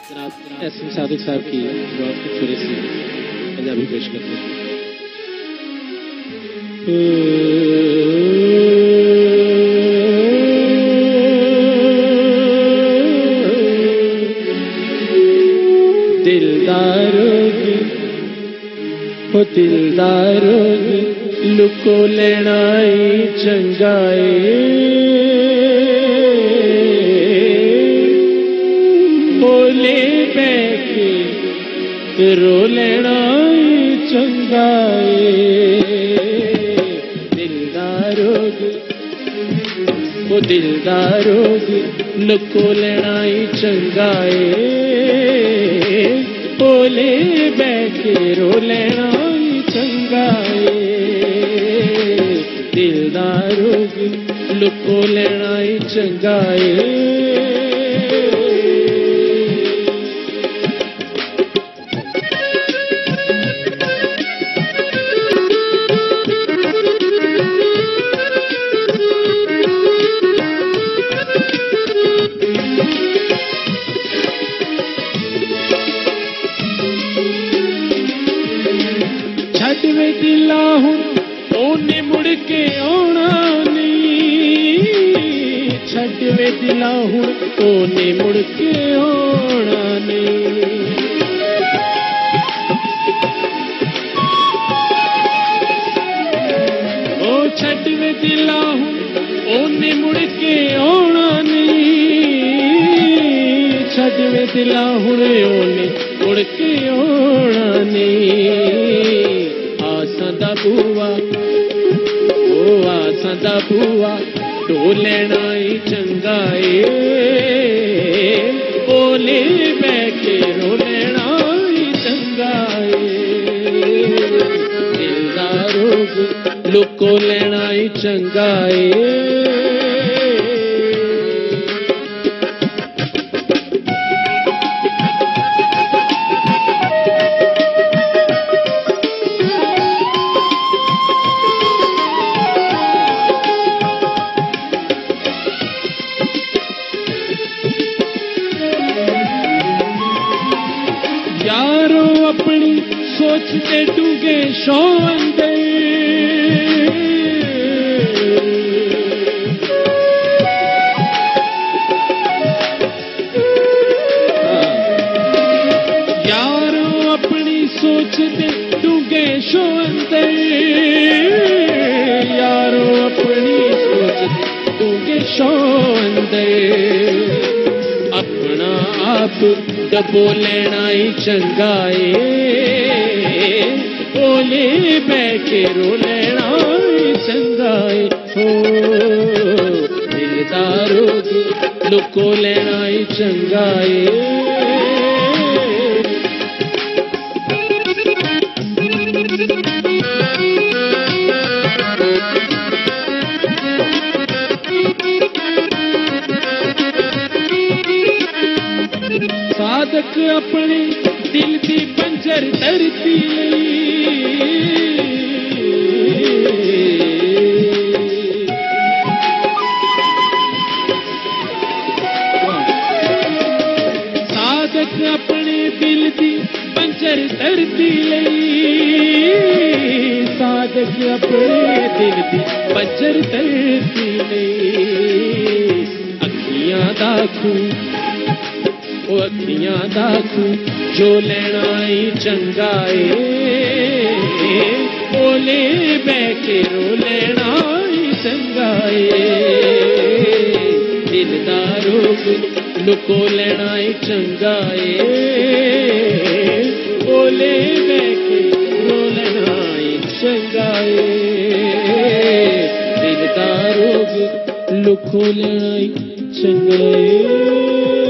जनाब एस.एम. सादिक साहब की बहुत खूबसूरत सी पंजाबी पेश करते हैं। दिलदारोगी हो दिलदारोगी लुको लेनाई चंगाए बोले बैके रो लेनाई चंगाए दिलदारोगी वो दिलदारोगी लुको लेनाई चंगाए बोले बैके रो लेनाई चंगाए दिलदारोगी लुको लेनाई चंगाए छड़वे दिला हूं ओने मुड़ के आना नहीं छड़वे दिला हूं ओने मुड़ के आना नहीं ओ छड़वे दिला हूं ओने मुड़ के आना नहीं छड़वे दिला हूं ओने मुड़ के आना नहीं आसा बुआ ओ आसा बुआ टो लेना ही चंगाए बोले बैके रो लेना ही चंगाए दिलदारोगी लुको लेना ही चंगाए यारो अपनी सोच के डूंगे शौंदे यारो अपनी सोच के डूंगे शौंदे यारो अपनी सोच के डूंगे शौंदे अपना आप डबो लेना ही चंगाए बोले बैके रो लेना ही चंगाए हो दिलदारोगी लुको लेना ही चंगाए साधक अपने दिल की पंजर धरती साधक अपने दिल की पंजर धरती साधक अपने दिल की पंजर धरती अखियां दाखू ओ अखियां दाखू जो लेना ही चंगाए बोले बैके रो लेना ही चंगाए दिलदारोगी लुको लेना ही चंगाए बोले बैके रो लेना ही चंगाए दिलदारोगी लुको लेना ही चंगाए